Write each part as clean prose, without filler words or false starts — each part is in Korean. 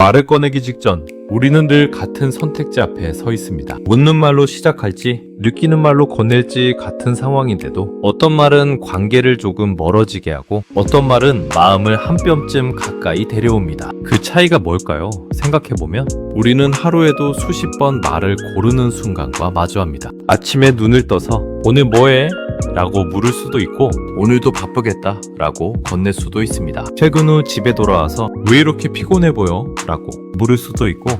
말을 꺼내기 직전 우리는 늘 같은 선택지 앞에 서 있습니다. 묻는 말로 시작할지 느끼는 말로 건넬지 같은 상황인데도 어떤 말은 관계를 조금 멀어지게 하고 어떤 말은 마음을 한 뼘쯤 가까이 데려옵니다. 그 차이가 뭘까요? 생각해보면 우리는 하루에도 수십 번 말을 고르는 순간과 마주합니다. 아침에 눈을 떠서 오늘 뭐해? 라고 물을 수도 있고 오늘도 바쁘겠다 라고 건넬 수도 있습니다. 퇴근 후 집에 돌아와서 왜 이렇게 피곤해 보여? 라고 물을 수도 있고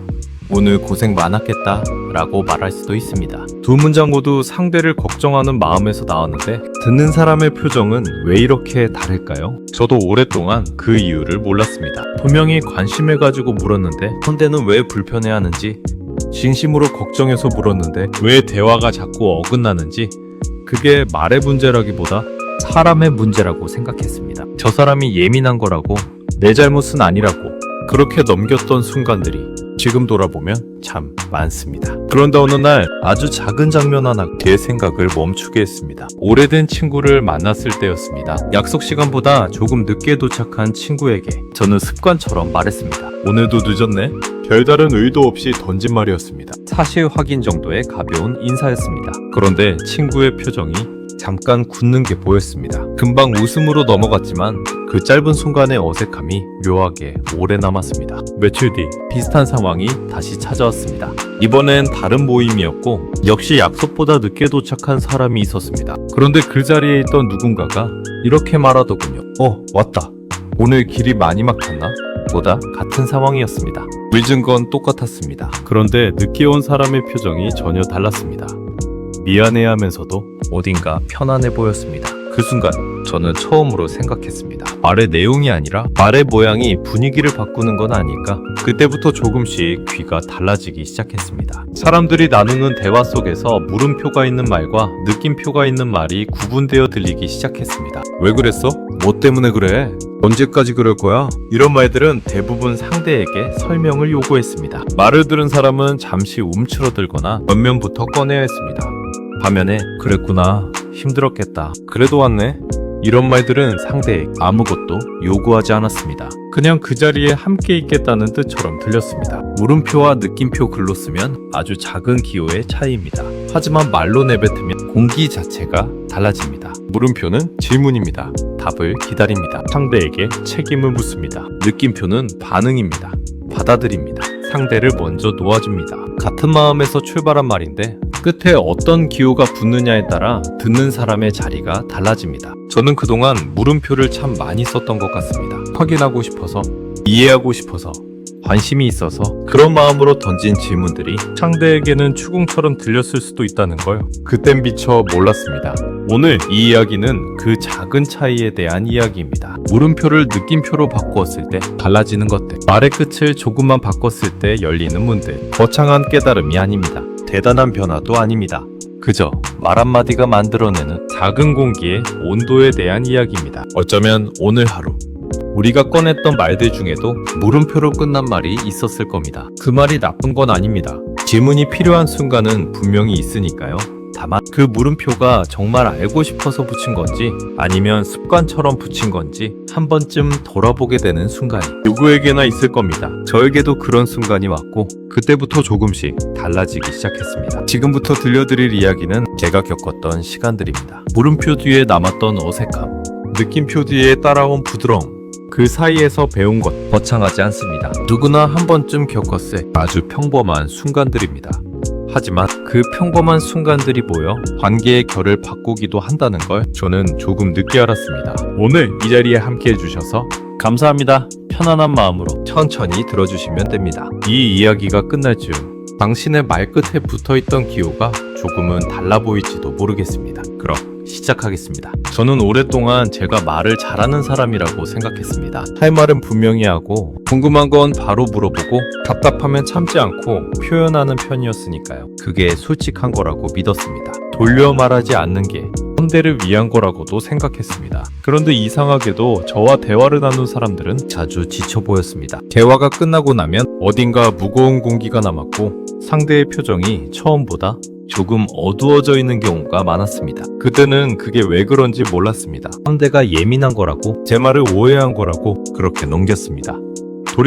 오늘 고생 많았겠다 라고 말할 수도 있습니다. 두 문장 모두 상대를 걱정하는 마음에서 나왔는데 듣는 사람의 표정은 왜 이렇게 다를까요? 저도 오랫동안 그 이유를 몰랐습니다. 분명히 관심을 가지고 물었는데 상대는 왜 불편해하는지, 진심으로 걱정해서 물었는데 왜 대화가 자꾸 어긋나는지, 그게 말의 문제라기보다 사람의 문제라고 생각했습니다. 저 사람이 예민한 거라고, 내 잘못은 아니라고 그렇게 넘겼던 순간들이 지금 돌아보면 참 많습니다. 그런데 어느 날 아주 작은 장면 하나 제 생각을 멈추게 했습니다. 오래된 친구를 만났을 때였습니다. 약속 시간보다 조금 늦게 도착한 친구에게 저는 습관처럼 말했습니다. 오늘도 늦었네? 별다른 의도 없이 던진 말이었습니다. 사실 확인 정도의 가벼운 인사였습니다. 그런데 친구의 표정이 잠깐 굳는 게 보였습니다. 금방 웃음으로 넘어갔지만 그 짧은 순간의 어색함이 묘하게 오래 남았습니다. 며칠 뒤 비슷한 상황이 다시 찾아왔습니다. 이번엔 다른 모임이었고 역시 약속보다 늦게 도착한 사람이 있었습니다. 그런데 그 자리에 있던 누군가가 이렇게 말하더군요. 왔다. 오늘 길이 많이 막혔나? 보다 같은 상황이었습니다. 늦은 건 똑같았습니다. 그런데 늦게 온 사람의 표정이 전혀 달랐습니다. 미안해하면서도 어딘가 편안해 보였습니다. 그 순간 저는 처음으로 생각했습니다. 말의 내용이 아니라 말의 모양이 분위기를 바꾸는 건 아닐까? 그때부터 조금씩 귀가 달라지기 시작했습니다. 사람들이 나누는 대화 속에서 물음표가 있는 말과 느낌표가 있는 말이 구분되어 들리기 시작했습니다. 왜 그랬어? 뭐 때문에 그래? 언제까지 그럴 거야? 이런 말들은 대부분 상대에게 설명을 요구했습니다. 말을 들은 사람은 잠시 움츠러들거나 겉면부터 꺼내야 했습니다. 화면에 그랬구나, 힘들었겠다, 그래도 왔네, 이런 말들은 상대에게 아무것도 요구하지 않았습니다. 그냥 그 자리에 함께 있겠다는 뜻처럼 들렸습니다. 물음표와 느낌표 글로 쓰면 아주 작은 기호의 차이입니다. 하지만 말로 내뱉으면 공기 자체가 달라집니다. 물음표는 질문입니다. 답을 기다립니다. 상대에게 책임을 묻습니다. 느낌표는 반응입니다. 받아들입니다. 상대를 먼저 놓아줍니다. 같은 마음에서 출발한 말인데 끝에 어떤 기호가 붙느냐에 따라 듣는 사람의 자리가 달라집니다. 저는 그동안 물음표를 참 많이 썼던 것 같습니다. 확인하고 싶어서, 이해하고 싶어서, 관심이 있어서 그런 마음으로 던진 질문들이 상대에게는 추궁처럼 들렸을 수도 있다는 걸 그땐 미처 몰랐습니다. 오늘 이 이야기는 그 작은 차이에 대한 이야기입니다. 물음표를 느낌표로 바꾸었을 때 달라지는 것들, 말의 끝을 조금만 바꿨을 때 열리는 문들, 거창한 깨달음이 아닙니다. 대단한 변화도 아닙니다. 그저 말 한마디가 만들어내는 작은 공기의 온도에 대한 이야기입니다. 어쩌면 오늘 하루 우리가 꺼냈던 말들 중에도 물음표로 끝난 말이 있었을 겁니다. 그 말이 나쁜 건 아닙니다. 질문이 필요한 순간은 분명히 있으니까요. 다만 그 물음표가 정말 알고 싶어서 붙인 건지 아니면 습관처럼 붙인 건지 한 번쯤 돌아보게 되는 순간이 누구에게나 있을 겁니다. 저에게도 그런 순간이 왔고 그때부터 조금씩 달라지기 시작했습니다. 지금부터 들려드릴 이야기는 제가 겪었던 시간들입니다. 물음표 뒤에 남았던 어색함, 느낌표 뒤에 따라온 부드러움, 그 사이에서 배운 것, 거창하지 않습니다. 누구나 한 번쯤 겪었을 아주 평범한 순간들입니다. 하지만 그 평범한 순간들이 모여 관계의 결을 바꾸기도 한다는 걸 저는 조금 늦게 알았습니다. 오늘 이 자리에 함께 해주셔서 감사합니다. 편안한 마음으로 천천히 들어주시면 됩니다. 이 이야기가 끝날 즈음 당신의 말끝에 붙어있던 기호가 조금은 달라 보일지도 모르겠습니다. 그럼 시작하겠습니다. 저는 오랫동안 제가 말을 잘하는 사람이라고 생각했습니다. 할 말은 분명히 하고 궁금한 건 바로 물어보고 답답하면 참지 않고 표현하는 편이었으니까요. 그게 솔직한 거라고 믿었습니다. 돌려 말하지 않는 게 상대를 위한 거라고도 생각했습니다. 그런데 이상하게도 저와 대화를 나눈 사람들은 자주 지쳐 보였습니다. 대화가 끝나고 나면 어딘가 무거운 공기가 남았고 상대의 표정이 처음보다 조금 어두워져 있는 경우가 많았습니다. 그때는 그게 왜 그런지 몰랐습니다. 상대가 예민한 거라고, 제 말을 오해한 거라고 그렇게 넘겼습니다.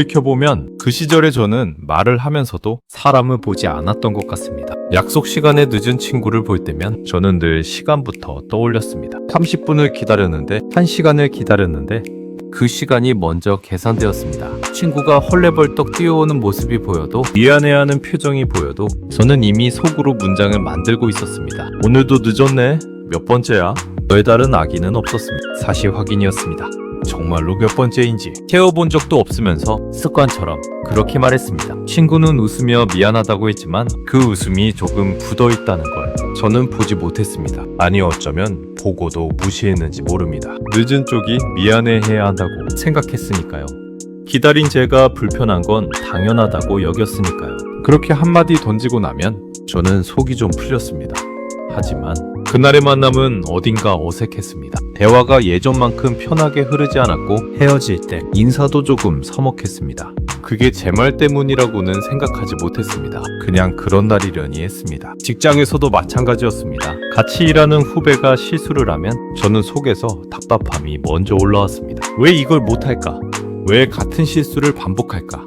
돌이켜보면 그 시절의 저는 말을 하면서도 사람을 보지 않았던 것 같습니다. 약속 시간에 늦은 친구를 볼 때면 저는 늘 시간부터 떠올렸습니다. 30분을 기다렸는데 1시간을 기다렸는데 그 시간이 먼저 계산되었습니다. 친구가 헐레벌떡 뛰어오는 모습이 보여도 미안해하는 표정이 보여도 저는 이미 속으로 문장을 만들고 있었습니다. 오늘도 늦었네. 몇 번째야? 별다른 악의는 없었습니다. 사실 확인이었습니다. 정말로 몇 번째인지 채워본 적도 없으면서 습관처럼 그렇게 말했습니다. 친구는 웃으며 미안하다고 했지만 그 웃음이 조금 굳어있다는 걸 저는 보지 못했습니다. 아니 어쩌면 보고도 무시했는지 모릅니다. 늦은 쪽이 미안해해야 한다고 생각했으니까요. 기다린 제가 불편한 건 당연하다고 여겼으니까요. 그렇게 한마디 던지고 나면 저는 속이 좀 풀렸습니다. 하지만 그날의 만남은 어딘가 어색했습니다. 대화가 예전만큼 편하게 흐르지 않았고 헤어질 때 인사도 조금 서먹했습니다. 그게 제 말 때문이라고는 생각하지 못했습니다. 그냥 그런 날이려니 했습니다. 직장에서도 마찬가지였습니다. 같이 일하는 후배가 실수를 하면 저는 속에서 답답함이 먼저 올라왔습니다. 왜 이걸 못할까? 왜 같은 실수를 반복할까?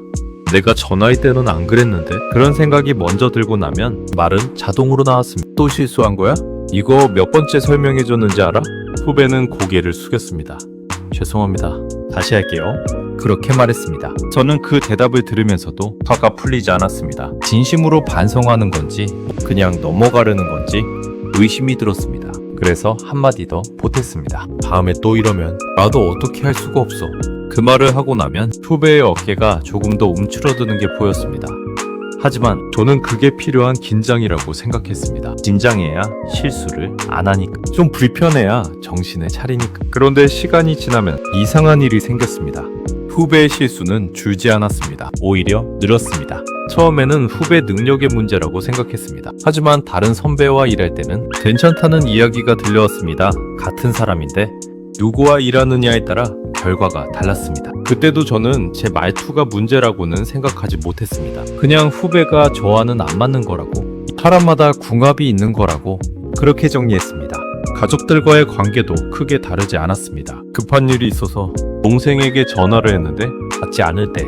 내가 저 나이 때는 안 그랬는데? 그런 생각이 먼저 들고 나면 말은 자동으로 나왔습니다. 또 실수한 거야? 이거 몇 번째 설명해줬는지 알아? 후배는 고개를 숙였습니다. 죄송합니다. 다시 할게요. 그렇게 말했습니다. 저는 그 대답을 들으면서도 화가 풀리지 않았습니다. 진심으로 반성하는 건지 그냥 넘어가려는 건지 의심이 들었습니다. 그래서 한마디 더 보탰습니다. 다음에 또 이러면 나도 어떻게 할 수가 없어. 그 말을 하고 나면 후배의 어깨가 조금 더 움츠러드는 게 보였습니다. 하지만 저는 그게 필요한 긴장이라고 생각했습니다. 긴장해야 실수를 안 하니까. 좀 불편해야 정신을 차리니까. 그런데 시간이 지나면 이상한 일이 생겼습니다. 후배의 실수는 줄지 않았습니다. 오히려 늘었습니다. 처음에는 후배 능력의 문제라고 생각했습니다. 하지만 다른 선배와 일할 때는 괜찮다는 이야기가 들려왔습니다. 같은 사람인데 누구와 일하느냐에 따라 결과가 달랐습니다. 그때도 저는 제 말투가 문제라고는 생각하지 못했습니다. 그냥 후배가 저와는 안 맞는 거라고, 사람마다 궁합이 있는 거라고 그렇게 정리했습니다. 가족들과의 관계도 크게 다르지 않았습니다. 급한 일이 있어서 동생에게 전화를 했는데 받지 않을 때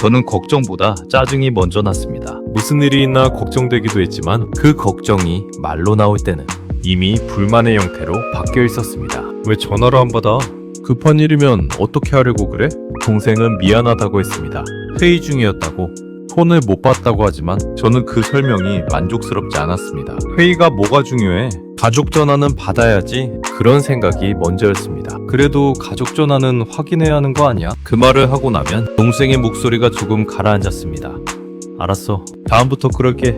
저는 걱정보다 짜증이 먼저 났습니다. 무슨 일이 있나 걱정되기도 했지만 그 걱정이 말로 나올 때는 이미 불만의 형태로 바뀌어 있었습니다. 왜 전화를 안 받아? 급한 일이면 어떻게 하려고 그래? 동생은 미안하다고 했습니다. 회의 중이었다고, 폰을 못 봤다고 하지만 저는 그 설명이 만족스럽지 않았습니다. 회의가 뭐가 중요해? 가족 전화는 받아야지. 그런 생각이 먼저였습니다. 그래도 가족 전화는 확인해야 하는 거 아니야? 그 말을 하고 나면 동생의 목소리가 조금 가라앉았습니다. 알았어. 다음부터 그렇게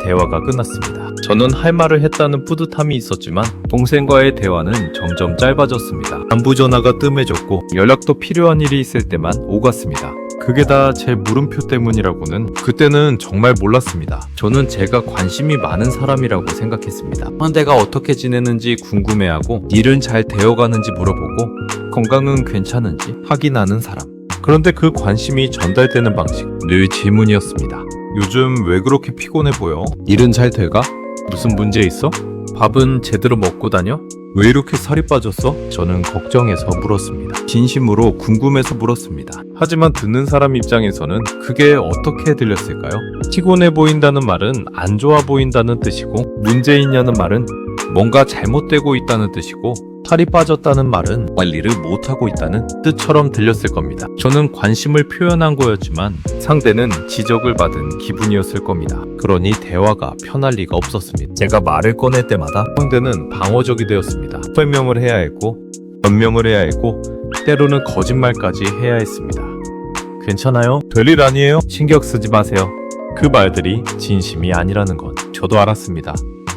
대화가 끝났습니다. 저는 할 말을 했다는 뿌듯함이 있었지만 동생과의 대화는 점점 짧아졌습니다. 안부 전화가 뜸해졌고 연락도 필요한 일이 있을 때만 오갔습니다. 그게 다 제 물음표 때문이라고는 그때는 정말 몰랐습니다. 저는 제가 관심이 많은 사람이라고 생각했습니다. 상대가 어떻게 지내는지 궁금해하고 일은 잘 되어가는지 물어보고 건강은 괜찮은지 확인하는 사람. 그런데 그 관심이 전달되는 방식 늘 질문이었습니다. 요즘 왜 그렇게 피곤해 보여? 일은 잘 돼가? 무슨 문제 있어? 밥은 제대로 먹고 다녀? 왜 이렇게 살이 빠졌어? 저는 걱정해서 물었습니다. 진심으로 궁금해서 물었습니다. 하지만 듣는 사람 입장에서는 그게 어떻게 들렸을까요? 피곤해 보인다는 말은 안 좋아 보인다는 뜻이고, 문제 있냐는 말은 뭔가 잘못되고 있다는 뜻이고, 살이 빠졌다는 말은 관리를 못하고 있다는 뜻처럼 들렸을 겁니다. 저는 관심을 표현한 거였지만 상대는 지적을 받은 기분이었을 겁니다. 그러니 대화가 편할 리가 없었습니다. 제가 말을 꺼낼 때마다 상대는 방어적이 되었습니다. 설명을 해야 했고, 변명을 해야 했고, 때로는 거짓말까지 해야 했습니다. 괜찮아요? 될 일 아니에요? 신경 쓰지 마세요. 그 말들이 진심이 아니라는 건 저도 알았습니다.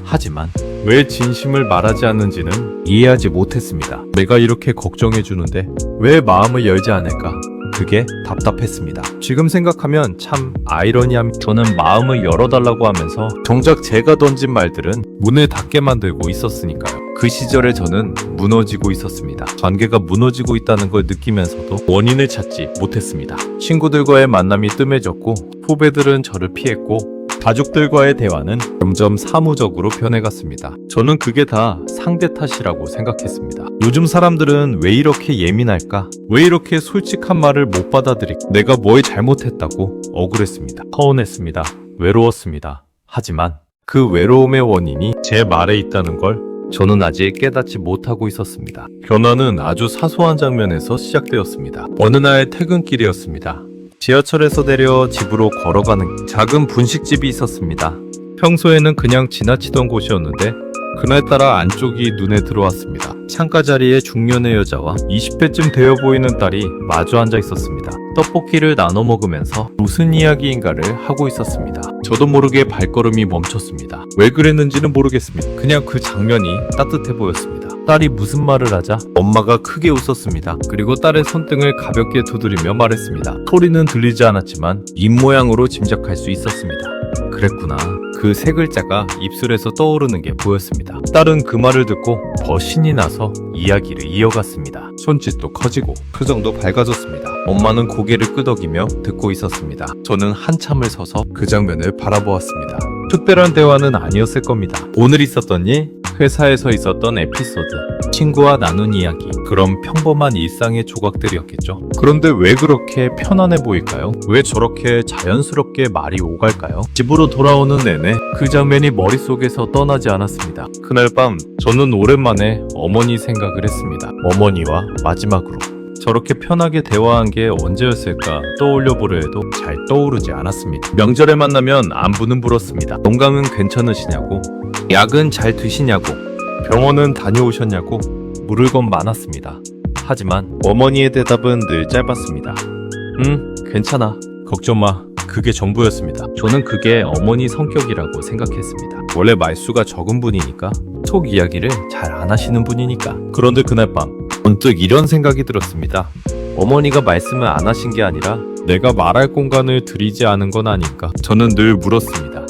하지만 왜 진심을 말하지 않는지는 이해하지 못했습니다. 내가 이렇게 걱정해주는데 왜 마음을 열지 않을까? 그게 답답했습니다. 지금 생각하면 참 아이러니합니다. 저는 마음을 열어달라고 하면서 정작 제가 던진 말들은 문을 닫게 만들고 있었으니까요. 그 시절에 저는 무너지고 있었습니다. 관계가 무너지고 있다는 걸 느끼면서도 원인을 찾지 못했습니다. 친구들과의 만남이 뜸해졌고 후배들은 저를 피했고 가족들과의 대화는 점점 사무적으로 변해갔습니다. 저는 그게 다 상대 탓이라고 생각했습니다. 요즘 사람들은 왜 이렇게 예민할까? 왜 이렇게 솔직한 말을 못 받아들일까? 내가 뭘 잘못했다고 억울했습니다. 서운했습니다. 외로웠습니다. 하지만 그 외로움의 원인이 제 말에 있다는 걸 저는 아직 깨닫지 못하고 있었습니다. 변화는 아주 사소한 장면에서 시작되었습니다. 어느 날 퇴근길이었습니다. 지하철에서 내려 집으로 걸어가는 작은 분식집이 있었습니다. 평소에는 그냥 지나치던 곳이었는데 그날따라 안쪽이 눈에 들어왔습니다. 창가 자리에 중년의 여자와 20대쯤 되어 보이는 딸이 마주 앉아 있었습니다. 떡볶이를 나눠 먹으면서 무슨 이야기인가를 하고 있었습니다. 저도 모르게 발걸음이 멈췄습니다. 왜 그랬는지는 모르겠습니다. 그냥 그 장면이 따뜻해 보였습니다. 딸이 무슨 말을 하자 엄마가 크게 웃었습니다. 그리고 딸의 손등을 가볍게 두드리며 말했습니다. 소리는 들리지 않았지만 입모양으로 짐작할 수 있었습니다. 그랬구나. 그 세 글자가 입술에서 떠오르는 게 보였습니다. 딸은 그 말을 듣고 더 신이 나서 이야기를 이어갔습니다. 손짓도 커지고 표정도 밝아졌습니다. 엄마는 고개를 끄덕이며 듣고 있었습니다. 저는 한참을 서서 그 장면을 바라보았습니다. 특별한 대화는 아니었을 겁니다. 오늘 있었던 일, 회사에서 있었던 에피소드, 친구와 나눈 이야기, 그런 평범한 일상의 조각들이었겠죠. 그런데 왜 그렇게 편안해 보일까요? 왜 저렇게 자연스럽게 말이 오갈까요? 집으로 돌아오는 내내 그 장면이 머릿속에서 떠나지 않았습니다. 그날 밤 저는 오랜만에 어머니 생각을 했습니다. 어머니와 마지막으로 저렇게 편하게 대화한 게 언제였을까 떠올려보려 해도 잘 떠오르지 않았습니다. 명절에 만나면 안부는 물었습니다. 건강은 괜찮으시냐고, 약은 잘 드시냐고, 병원은 다녀오셨냐고 물을 건 많았습니다. 하지만 어머니의 대답은 늘 짧았습니다. 괜찮아. 걱정 마. 그게 전부였습니다. 저는 그게 어머니 성격이라고 생각했습니다. 원래 말수가 적은 분이니까, 속 이야기를 잘 안 하시는 분이니까. 그런데 그날 밤 문득 이런 생각이 들었습니다. 어머니가 말씀을 안 하신 게 아니라 내가 말할 공간을 드리지 않은 건 아닐까. 저는 늘 물었습니다.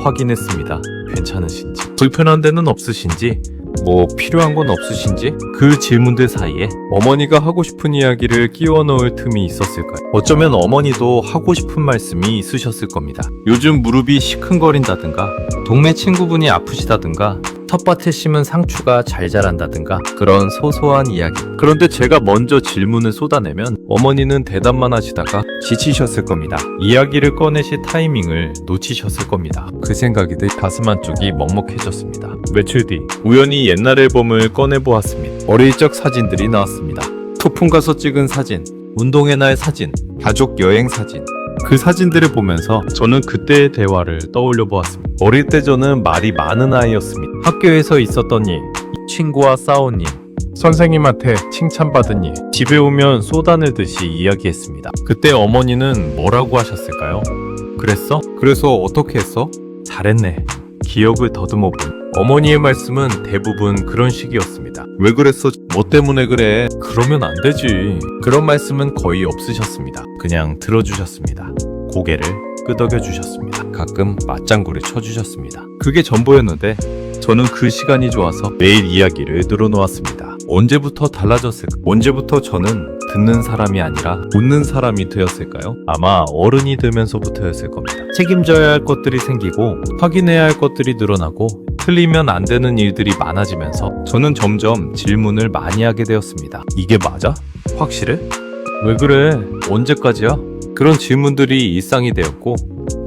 확인했습니다. 괜찮으신지, 불편한 데는 없으신지, 뭐 필요한 건 없으신지. 그 질문들 사이에 어머니가 하고 싶은 이야기를 끼워 넣을 틈이 있었을까요? 어쩌면 어머니도 하고 싶은 말씀이 있으셨을 겁니다. 요즘 무릎이 시큰거린다든가, 동네 친구분이 아프시다든가, 텃밭에 심은 상추가 잘 자란다든가, 그런 소소한 이야기. 그런데 제가 먼저 질문을 쏟아내면 어머니는 대답만 하시다가 지치셨을 겁니다. 이야기를 꺼내실 타이밍을 놓치셨을 겁니다. 그 생각이 들 가슴 한쪽이 먹먹해졌습니다. 며칠 뒤 우연히 옛날 앨범을 꺼내보았습니다. 어릴 적 사진들이 나왔습니다. 소풍 가서 찍은 사진, 운동의 날 사진, 가족 여행 사진. 그 사진들을 보면서 저는 그때의 대화를 떠올려 보았습니다. 어릴 때 저는 말이 많은 아이였습니다. 학교에서 있었던 일, 친구와 싸운 일, 선생님한테 칭찬받은 일, 집에 오면 쏟아내듯이 이야기했습니다. 그때 어머니는 뭐라고 하셨을까요? 그랬어? 그래서 어떻게 했어? 잘했네. 기억을 더듬어 본 어머니의 말씀은 대부분 그런 식이었습니다. 왜 그랬어? 뭐 때문에 그래? 그러면 안 되지. 그런 말씀은 거의 없으셨습니다. 그냥 들어주셨습니다. 고개를 끄덕여 주셨습니다. 가끔 맞장구를 쳐주셨습니다. 그게 전부였는데 저는 그 시간이 좋아서 매일 이야기를 늘어놓았습니다. 언제부터 달라졌을까? 언제부터 저는 듣는 사람이 아니라 웃는 사람이 되었을까요? 아마 어른이 되면서부터였을 겁니다. 책임져야 할 것들이 생기고 확인해야 할 것들이 늘어나고 틀리면 안 되는 일들이 많아지면서 저는 점점 질문을 많이 하게 되었습니다. 이게 맞아? 확실해? 왜 그래? 언제까지야? 그런 질문들이 일상이 되었고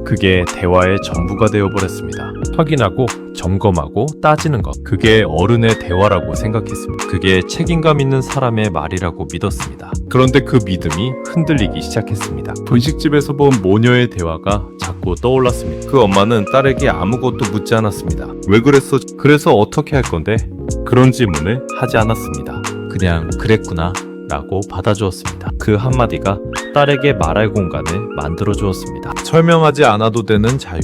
그게 대화의 전부가 되어버렸습니다. 확인하고 점검하고 따지는 것, 그게 어른의 대화라고 생각했습니다. 그게 책임감 있는 사람의 말이라고 믿었습니다. 그런데 그 믿음이 흔들리기 시작했습니다. 분식집에서 본 모녀의 대화가 자꾸 떠올랐습니다. 그 엄마는 딸에게 아무것도 묻지 않았습니다. 왜 그랬어? 그래서 어떻게 할 건데? 그런 질문을 하지 않았습니다. 그냥 그랬구나 라고 받아주었습니다. 그 한마디가 딸에게 말할 공간을 만들어 주었습니다. 설명하지 않아도 되는 자유,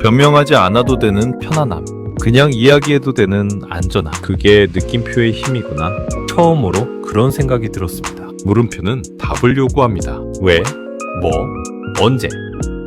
변명하지 않아도 되는 편안함, 그냥 이야기해도 되는 안전함. 그게 느낌표의 힘이구나. 처음으로 그런 생각이 들었습니다. 물음표는 답을 요구합니다. 왜? 뭐? 언제?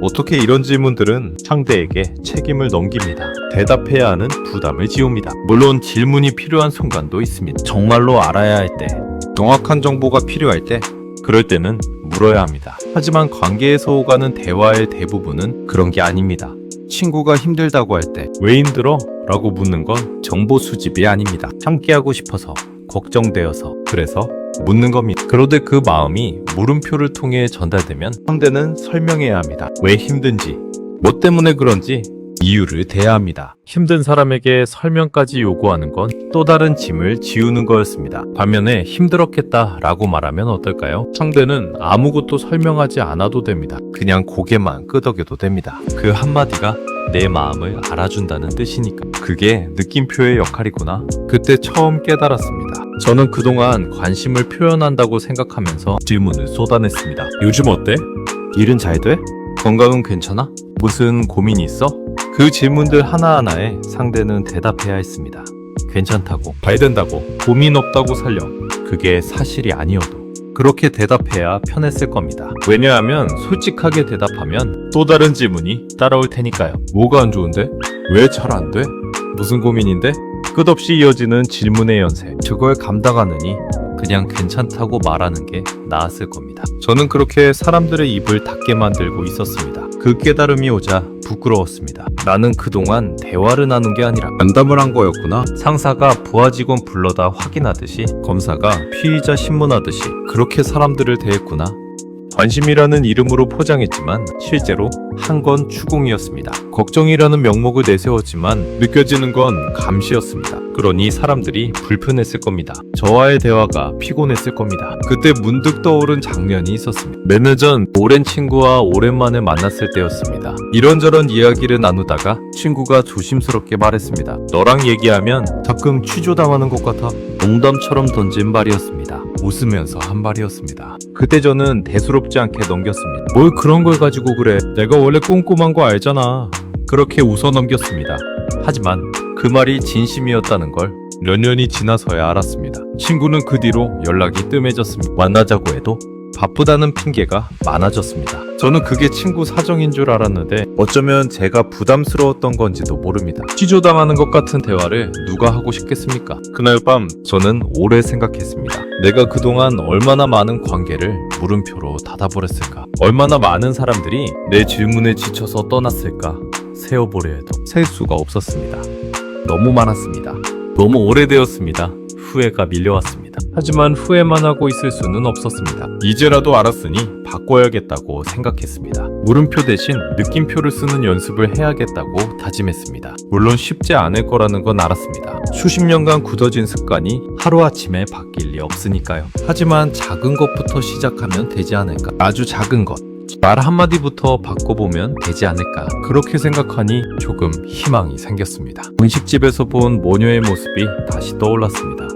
어떻게? 이런 질문들은 상대에게 책임을 넘깁니다. 대답해야 하는 부담을 지웁니다. 물론 질문이 필요한 순간도 있습니다. 정말로 알아야 할 때, 정확한 정보가 필요할 때, 그럴 때는 물어야 합니다. 하지만 관계에서 오가는 대화의 대부분은 그런 게 아닙니다. 친구가 힘들다고 할 때 왜 힘들어? 라고 묻는 건 정보 수집이 아닙니다. 함께하고 싶어서, 걱정되어서, 그래서 묻는 겁니다. 그런데 그 마음이 물음표를 통해 전달되면 상대는 설명해야 합니다. 왜 힘든지, 뭐 때문에 그런지 이유를 대야 합니다. 힘든 사람에게 설명까지 요구하는 건 또 다른 짐을 지우는 거였습니다. 반면에 힘들었겠다 라고 말하면 어떨까요? 상대는 아무것도 설명하지 않아도 됩니다. 그냥 고개만 끄덕여도 됩니다. 그 한마디가 내 마음을 알아준다는 뜻이니까. 그게 느낌표의 역할이구나. 그때 처음 깨달았습니다. 저는 그동안 관심을 표현한다고 생각하면서 질문을 쏟아냈습니다. 요즘 어때? 일은 잘 돼? 건강은 괜찮아? 무슨 고민이 있어? 그 질문들 하나하나에 상대는 대답해야 했습니다. 괜찮다고, 잘 된다고, 고민 없다고 설령 그게 사실이 아니어도 그렇게 대답해야 편했을 겁니다. 왜냐하면 솔직하게 대답하면 또 다른 질문이 따라올 테니까요. 뭐가 안 좋은데? 왜 잘 안 돼? 무슨 고민인데? 끝없이 이어지는 질문의 연쇄. 저걸 감당하느니 그냥 괜찮다고 말하는 게 나았을 겁니다. 저는 그렇게 사람들의 입을 닫게 만들고 있었습니다. 그 깨달음이 오자 부끄러웠습니다. 나는 그동안 대화를 나눈 게 아니라 면담을 한 거였구나. 상사가 부하 직원 불러다 확인하듯이, 검사가 피의자 신문하듯이 그렇게 사람들을 대했구나. 관심이라는 이름으로 포장했지만 실제로 한 건 추궁이었습니다. 걱정이라는 명목을 내세웠지만 느껴지는 건 감시였습니다. 그러니 사람들이 불편했을 겁니다. 저와의 대화가 피곤했을 겁니다. 그때 문득 떠오른 장면이 있었습니다. 몇 년 전 오랜 친구와 오랜만에 만났을 때였습니다. 이런저런 이야기를 나누다가 친구가 조심스럽게 말했습니다. 너랑 얘기하면 가끔 취조당하는 것 같아. 농담처럼 던진 말이었습니다. 웃으면서 한 말이었습니다. 그때 저는 대수롭지 않게 넘겼습니다. 뭘 그런 걸 가지고 그래. 내가 원래 꼼꼼한 거 알잖아. 그렇게 웃어 넘겼습니다. 하지만 그 말이 진심이었다는 걸 몇 년이 지나서야 알았습니다. 친구는 그 뒤로 연락이 뜸해졌습니다. 만나자고 해도 바쁘다는 핑계가 많아졌습니다. 저는 그게 친구 사정인 줄 알았는데 어쩌면 제가 부담스러웠던 건지도 모릅니다. 취조당하는 것 같은 대화를 누가 하고 싶겠습니까? 그날 밤 저는 오래 생각했습니다. 내가 그동안 얼마나 많은 관계를 물음표로 닫아버렸을까? 얼마나 많은 사람들이 내 질문에 지쳐서 떠났을까? 세어보려 해도 셀 수가 없었습니다. 너무 많았습니다. 너무 오래되었습니다. 후회가 밀려왔습니다. 하지만 후회만 하고 있을 수는 없었습니다. 이제라도 알았으니 바꿔야겠다고 생각했습니다. 물음표 대신 느낌표를 쓰는 연습을 해야겠다고 다짐했습니다. 물론 쉽지 않을 거라는 건 알았습니다. 수십 년간 굳어진 습관이 하루아침에 바뀔 리 없으니까요. 하지만 작은 것부터 시작하면 되지 않을까? 아주 작은 것. 말 한마디부터 바꿔보면 되지 않을까. 그렇게 생각하니 조금 희망이 생겼습니다. 분식집에서 본 모녀의 모습이 다시 떠올랐습니다.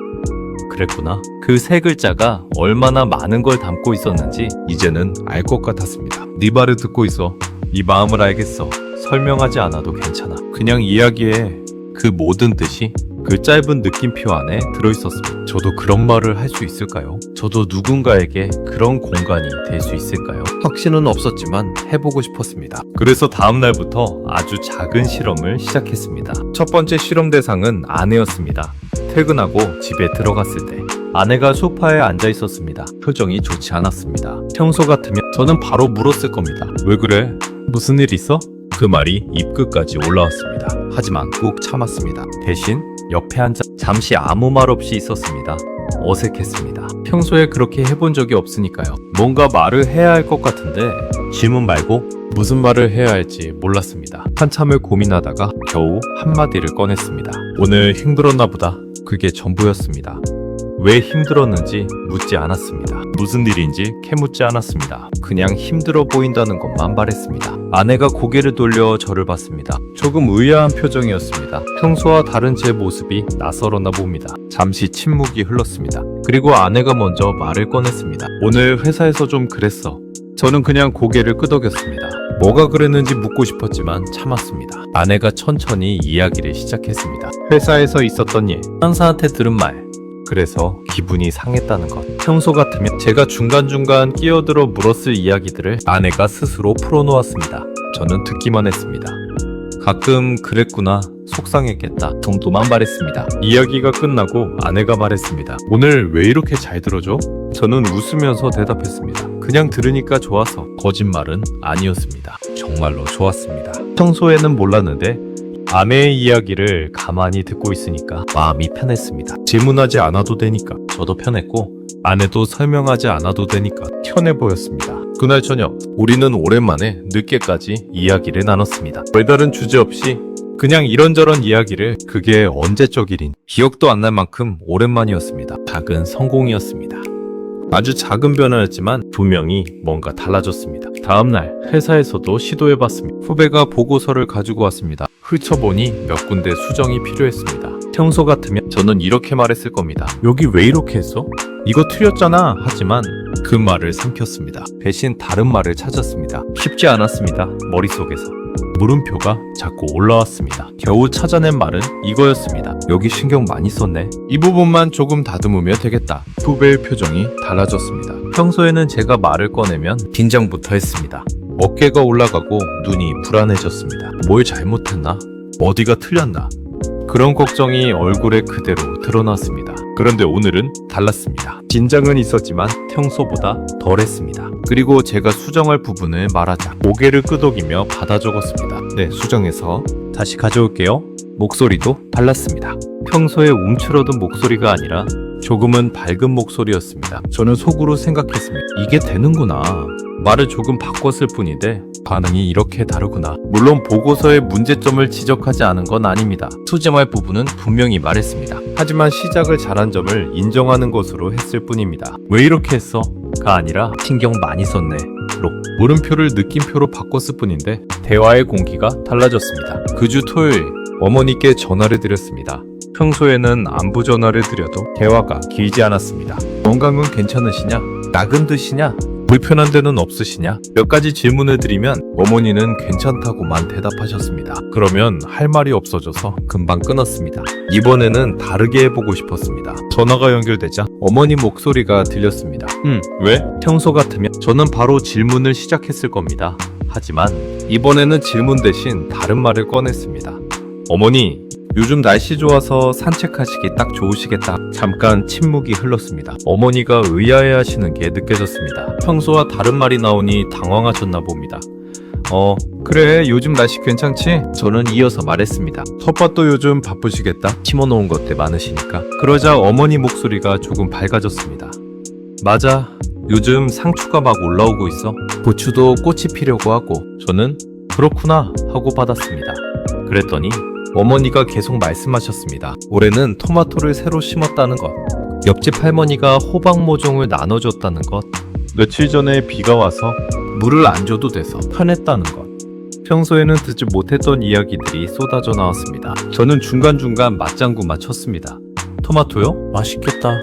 그랬구나. 그 세 글자가 얼마나 많은 걸 담고 있었는지 이제는 알 것 같았습니다. 네 말을 듣고 있어. 네 마음을 알겠어. 설명하지 않아도 괜찮아. 그냥 이야기해. 그 모든 뜻이 그 짧은 느낌표 안에 들어있었습니다. 저도 그런 말을 할 수 있을까요? 저도 누군가에게 그런 공간이 될 수 있을까요? 확신은 없었지만 해보고 싶었습니다. 그래서 다음 날부터 아주 작은 실험을 시작했습니다. 첫 번째 실험 대상은 아내였습니다. 퇴근하고 집에 들어갔을 때 아내가 소파에 앉아 있었습니다. 표정이 좋지 않았습니다. 평소 같으면 저는 바로 물었을 겁니다. 왜 그래? 무슨 일 있어? 그 말이 입끝까지 올라왔습니다. 하지만 꾹 참았습니다. 대신 옆에 앉아 잠시 아무 말 없이 있었습니다. 어색했습니다. 평소에 그렇게 해본 적이 없으니까요. 뭔가 말을 해야 할 것 같은데 질문 말고 무슨 말을 해야 할지 몰랐습니다. 한참을 고민하다가 겨우 한마디를 꺼냈습니다. 오늘 힘들었나 보다. 그게 전부였습니다. 왜 힘들었는지 묻지 않았습니다. 무슨 일인지 캐묻지 않았습니다. 그냥 힘들어 보인다는 것만 말했습니다. 아내가 고개를 돌려 저를 봤습니다. 조금 의아한 표정이었습니다. 평소와 다른 제 모습이 낯설었나 봅니다. 잠시 침묵이 흘렀습니다. 그리고 아내가 먼저 말을 꺼냈습니다. 오늘 회사에서 좀 그랬어. 저는 그냥 고개를 끄덕였습니다. 뭐가 그랬는지 묻고 싶었지만 참았습니다. 아내가 천천히 이야기를 시작했습니다. 회사에서 있었던 일, 상사한테 들은 말, 그래서 기분이 상했다는 것. 평소 같으면 제가 중간중간 끼어들어 물었을 이야기들을 아내가 스스로 풀어놓았습니다. 저는 듣기만 했습니다. 가끔 그랬구나, 속상했겠다 정도만 말했습니다. 이야기가 끝나고 아내가 말했습니다. 오늘 왜 이렇게 잘 들어줘? 저는 웃으면서 대답했습니다. 그냥 들으니까 좋아서. 거짓말은 아니었습니다. 정말로 좋았습니다. 평소에는 몰랐는데 아내의 이야기를 가만히 듣고 있으니까 마음이 편했습니다. 질문하지 않아도 되니까 저도 편했고 아내도 설명하지 않아도 되니까 편해 보였습니다. 그날 저녁 우리는 오랜만에 늦게까지 이야기를 나눴습니다. 별다른 주제 없이 그냥 이런저런 이야기를. 그게 언제적 일인 기억도 안 날 만큼 오랜만이었습니다. 작은 성공이었습니다. 아주 작은 변화였지만 분명히 뭔가 달라졌습니다. 다음날 회사에서도 시도해봤습니다. 후배가 보고서를 가지고 왔습니다. 훑어보니 몇 군데 수정이 필요했습니다. 평소 같으면 저는 이렇게 말했을 겁니다. 여기 왜 이렇게 했어? 이거 틀렸잖아. 하지만 그 말을 삼켰습니다. 대신 다른 말을 찾았습니다. 쉽지 않았습니다. 머릿속에서 물음표가 자꾸 올라왔습니다. 겨우 찾아낸 말은 이거였습니다. 여기 신경 많이 썼네. 이 부분만 조금 다듬으면 되겠다. 후배의 표정이 달라졌습니다. 평소에는 제가 말을 꺼내면 긴장부터 했습니다. 어깨가 올라가고 눈이 불안해졌습니다. 뭘 잘못했나? 어디가 틀렸나? 그런 걱정이 얼굴에 그대로 드러났습니다. 그런데 오늘은 달랐습니다. 긴장은 있었지만 평소보다 덜했습니다. 그리고 제가 수정할 부분을 말하자 고개를 끄덕이며 받아 적었습니다. 네, 수정해서 다시 가져올게요. 목소리도 달랐습니다. 평소에 움츠러든 목소리가 아니라 조금은 밝은 목소리였습니다. 저는 속으로 생각했습니다. 이게 되는구나. 말을 조금 바꿨을 뿐인데 반응이 이렇게 다르구나. 물론 보고서의 문제점을 지적하지 않은 건 아닙니다. 수정할 부분은 분명히 말했습니다. 하지만 시작을 잘한 점을 인정하는 것으로 했을 뿐입니다. 왜 이렇게 했어? 가 아니라 신경 많이 썼네. 로 물음표를 느낌표로 바꿨을 뿐인데 대화의 공기가 달라졌습니다. 그 주 토요일 어머니께 전화를 드렸습니다. 평소에는 안부 전화를 드려도 대화가 길지 않았습니다. 건강은 괜찮으시냐? 약은 드시냐? 불편한 데는 없으시냐? 몇 가지 질문을 드리면 어머니는 괜찮다고만 대답하셨습니다. 그러면 할 말이 없어져서 금방 끊었습니다. 이번에는 다르게 해보고 싶었습니다. 전화가 연결되자 어머니 목소리가 들렸습니다. 왜? 평소 같으면 저는 바로 질문을 시작했을 겁니다. 하지만 이번에는 질문 대신 다른 말을 꺼냈습니다. 어머니, 요즘 날씨 좋아서 산책하시기 딱 좋으시겠다. 잠깐 침묵이 흘렀습니다. 어머니가 의아해하시는 게 느껴졌습니다. 평소와 다른 말이 나오니 당황하셨나 봅니다. 그래, 요즘 날씨 괜찮지? 저는 이어서 말했습니다. 텃밭도 요즘 바쁘시겠다. 심어놓은 것들 많으시니까. 그러자 어머니 목소리가 조금 밝아졌습니다. 맞아, 요즘 상추가 막 올라오고 있어. 고추도 꽃이 피려고 하고. 저는 그렇구나 하고 받았습니다. 그랬더니 어머니가 계속 말씀하셨습니다. 올해는 토마토를 새로 심었다는 것, 옆집 할머니가 호박 모종을 나눠줬다는 것, 며칠 전에 비가 와서 물을 안 줘도 돼서 편했다는 것. 평소에는 듣지 못했던 이야기들이 쏟아져 나왔습니다. 저는 중간중간 맞장구 맞췄습니다. 토마토요? 맛있겠다.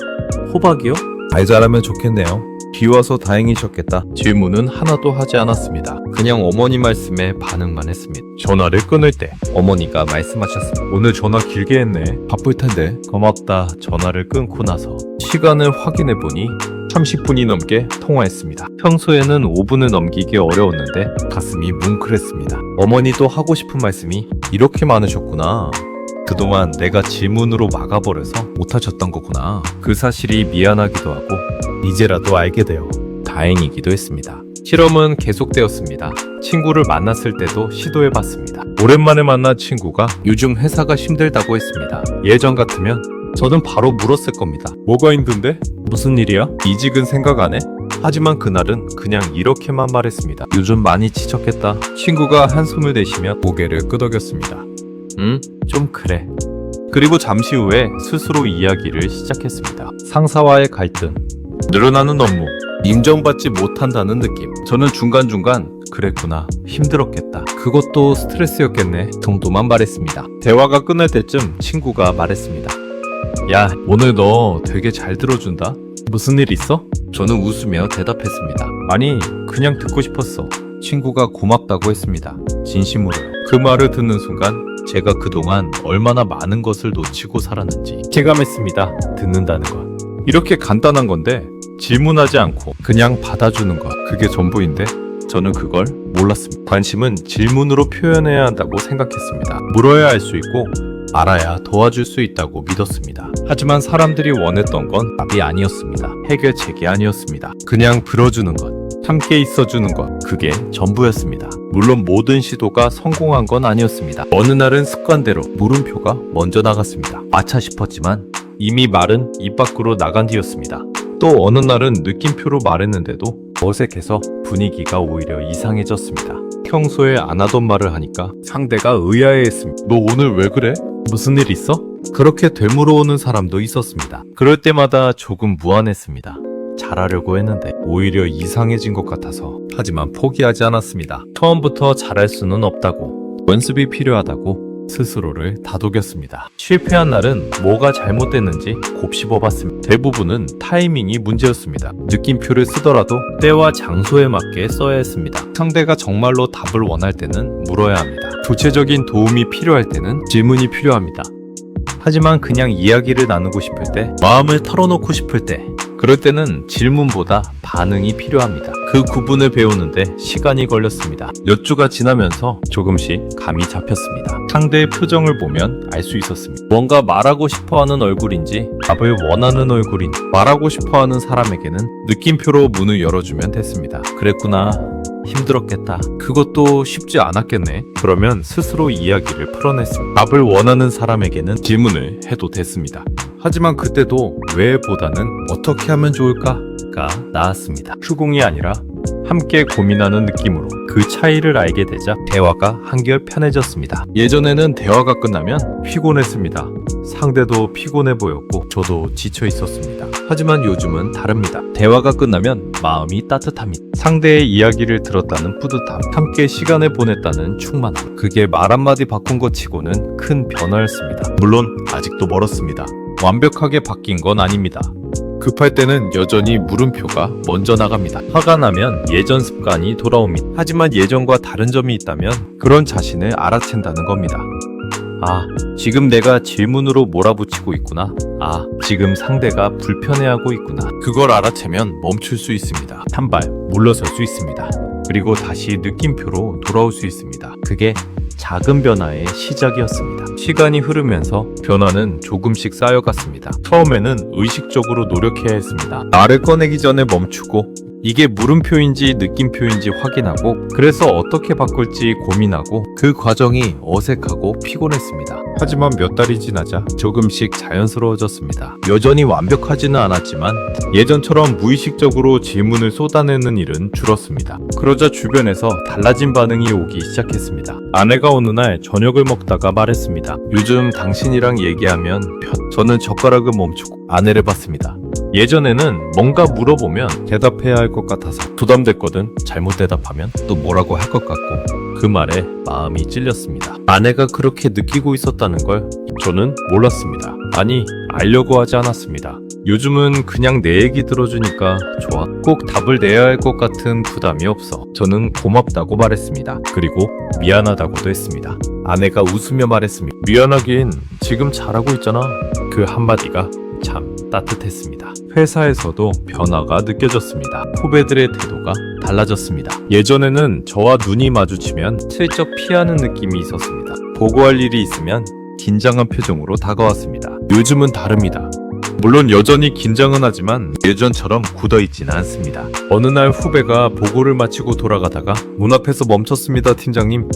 호박이요? 잘 자라면 좋겠네요. 비 와서 다행이셨겠다. 질문은 하나도 하지 않았습니다. 그냥 어머니 말씀에 반응만 했습니다. 전화를 끊을 때 어머니가 말씀하셨습니다. 오늘 전화 길게 했네. 바쁠 텐데. 고맙다. 전화를 끊고 나서 시간을 확인해 보니 30분이 넘게 통화했습니다. 평소에는 5분을 넘기기 어려웠는데 가슴이 뭉클했습니다. 어머니도 하고 싶은 말씀이 이렇게 많으셨구나. 그동안 내가 질문으로 막아버려서 못하셨던 거구나. 그 사실이 미안하기도 하고 이제라도 알게 되어 다행이기도 했습니다. 실험은 계속되었습니다. 친구를 만났을 때도 시도해봤습니다. 오랜만에 만난 친구가 요즘 회사가 힘들다고 했습니다. 예전 같으면 저는 바로 물었을 겁니다. 뭐가 힘든데? 무슨 일이야? 이직은 생각 안 해? 하지만 그날은 그냥 이렇게만 말했습니다. 요즘 많이 지쳤겠다. 친구가 한숨을 내쉬며 고개를 끄덕였습니다. 좀 그래. 그리고 잠시 후에 스스로 이야기를 시작했습니다. 상사와의 갈등, 늘어나는 업무, 인정받지 못한다는 느낌. 저는 중간중간 그랬구나, 힘들었겠다, 그것도 스트레스였겠네 정도만 말했습니다. 대화가 끝날 때쯤 친구가 말했습니다. 야, 오늘 너 되게 잘 들어준다. 무슨 일 있어? 저는 웃으며 대답했습니다. 아니, 그냥 듣고 싶었어. 친구가 고맙다고 했습니다. 진심으로요. 그 말을 듣는 순간 제가 그동안 얼마나 많은 것을 놓치고 살았는지 체감했습니다. 듣는다는 것. 이렇게 간단한 건데 질문하지 않고 그냥 받아주는 것, 그게 전부인데 저는 그걸 몰랐습니다. 관심은 질문으로 표현해야 한다고 생각했습니다. 물어야 알 수 있고 알아야 도와줄 수 있다고 믿었습니다. 하지만 사람들이 원했던 건 답이 아니었습니다. 해결책이 아니었습니다. 그냥 들어주는 것, 함께 있어주는 것, 그게 전부였습니다. 물론 모든 시도가 성공한 건 아니었습니다. 어느 날은 습관대로 물음표가 먼저 나갔습니다. 아차 싶었지만 이미 말은 입 밖으로 나간 뒤였습니다. 또 어느 날은 느낌표로 말했는데도 어색해서 분위기가 오히려 이상해졌습니다. 평소에 안 하던 말을 하니까 상대가 의아해했습니다. 너 오늘 왜 그래? 무슨 일 있어? 그렇게 되물어오는 사람도 있었습니다. 그럴 때마다 조금 무안했습니다. 잘하려고 했는데 오히려 이상해진 것 같아서. 하지만 포기하지 않았습니다. 처음부터 잘할 수는 없다고, 연습이 필요하다고 스스로를 다독였습니다. 실패한 날은 뭐가 잘못됐는지 곱씹어봤습니다. 대부분은 타이밍이 문제였습니다. 느낌표를 쓰더라도 때와 장소에 맞게 써야 했습니다. 상대가 정말로 답을 원할 때는 물어야 합니다. 구체적인 도움이 필요할 때는 질문이 필요합니다. 하지만 그냥 이야기를 나누고 싶을 때, 마음을 털어놓고 싶을 때, 그럴 때는 질문보다 반응이 필요합니다. 그 구분을 배우는데 시간이 걸렸습니다. 몇 주가 지나면서 조금씩 감이 잡혔습니다. 상대의 표정을 보면 알 수 있었습니다. 뭔가 말하고 싶어하는 얼굴인지 답을 원하는 얼굴인지. 말하고 싶어하는 사람에게는 느낌표로 문을 열어주면 됐습니다. 그랬구나. 힘들었겠다. 그것도 쉽지 않았겠네. 그러면 스스로 이야기를 풀어냈습니다. 답을 원하는 사람에게는 질문을 해도 됐습니다. 하지만 그때도 왜 보다는 어떻게 하면 좋을까가 나왔습니다. 추궁이 아니라 함께 고민하는 느낌으로. 그 차이를 알게 되자 대화가 한결 편해졌습니다. 예전에는 대화가 끝나면 피곤했습니다. 상대도 피곤해 보였고 저도 지쳐 있었습니다. 하지만 요즘은 다릅니다. 대화가 끝나면 마음이 따뜻합니다. 상대의 이야기를 들었다는 뿌듯함, 함께 시간을 보냈다는 충만함. 그게 말 한마디 바꾼 것 치고는 큰 변화였습니다. 물론 아직도 멀었습니다. 완벽하게 바뀐 건 아닙니다. 급할 때는 여전히 물음표가 먼저 나갑니다. 화가 나면 예전 습관이 돌아옵니다. 하지만 예전과 다른 점이 있다면 그런 자신을 알아챈다는 겁니다. 아, 지금 내가 질문으로 몰아붙이고 있구나. 아, 지금 상대가 불편해하고 있구나. 그걸 알아채면 멈출 수 있습니다. 한 발 물러설 수 있습니다. 그리고 다시 느낌표로 돌아올 수 있습니다. 그게 작은 변화의 시작이었습니다. 시간이 흐르면서 변화는 조금씩 쌓여갔습니다. 처음에는 의식적으로 노력해야 했습니다. 말을 꺼내기 전에 멈추고 이게 물음표인지 느낌표인지 확인하고, 그래서 어떻게 바꿀지 고민하고, 그 과정이 어색하고 피곤했습니다. 하지만 몇 달이 지나자 조금씩 자연스러워졌습니다. 여전히 완벽하지는 않았지만 예전처럼 무의식적으로 질문을 쏟아내는 일은 줄었습니다. 그러자 주변에서 달라진 반응이 오기 시작했습니다. 아내가 어느 날 저녁을 먹다가 말했습니다. 요즘 당신이랑 얘기하면 저는 젓가락을 멈추고 아내를 봤습니다. 예전에는 뭔가 물어보면 대답해야 할 것 같아서 부담됐거든. 잘못 대답하면 또 뭐라고 할 것 같고. 그 말에 마음이 찔렸습니다. 아내가 그렇게 느끼고 있었다는 걸 저는 몰랐습니다. 아니, 알려고 하지 않았습니다. 요즘은 그냥 내 얘기 들어주니까 좋아. 꼭 답을 내야 할 것 같은 부담이 없어. 저는 고맙다고 말했습니다. 그리고 미안하다고도 했습니다. 아내가 웃으며 말했습니다. 미안하긴 지금 잘하고 있잖아. 그 한마디가 참 따뜻했습니다. 회사에서도 변화가 느껴졌습니다. 후배들의 태도가 달라졌습니다. 예전에는 저와 눈이 마주치면 슬쩍 피하는 느낌이 있었습니다. 보고할 일이 있으면 긴장한 표정으로 다가왔습니다. 요즘은 다릅니다. 물론 여전히 긴장은 하지만 예전처럼 굳어있지는 않습니다. 어느 날 후배가 보고를 마치고 돌아가다가 문 앞에서 멈췄습니다, 팀장님.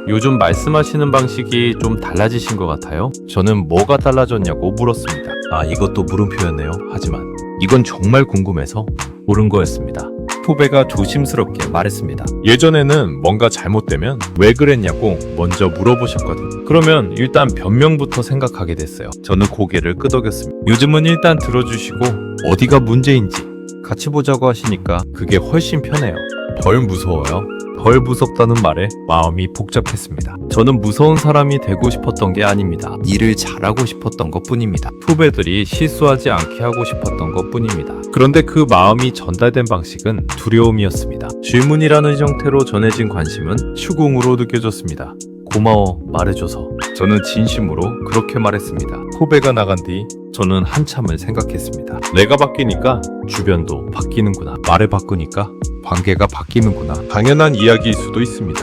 요즘 말씀하시는 방식이 좀 달라지신 것 같아요. 저는 뭐가 달라졌냐고 물었습니다. 아, 이것도 물음표였네요. 하지만 이건 정말 궁금해서 물은 거였습니다. 후배가 조심스럽게 말했습니다. 예전에는 뭔가 잘못되면 왜 그랬냐고 먼저 물어보셨거든요. 그러면 일단 변명부터 생각하게 됐어요. 저는 고개를 끄덕였습니다. 요즘은 일단 들어주시고 어디가 문제인지 같이 보자고 하시니까 그게 훨씬 편해요. 덜 무서워요. 덜 무섭다는 말에 마음이 복잡했습니다. 저는 무서운 사람이 되고 싶었던 게 아닙니다. 일을 잘하고 싶었던 것 뿐입니다. 후배들이 실수하지 않게 하고 싶었던 것 뿐입니다. 그런데 그 마음이 전달된 방식은 두려움이었습니다. 질문이라는 형태로 전해진 관심은 추궁으로 느껴졌습니다. 고마워 말해줘서. 저는 진심으로 그렇게 말했습니다. 후배가 나간 뒤 저는 한참을 생각했습니다. 내가 바뀌니까 주변도 바뀌는구나. 말을 바꾸니까 관계가 바뀌는구나. 당연한 이야기일 수도 있습니다.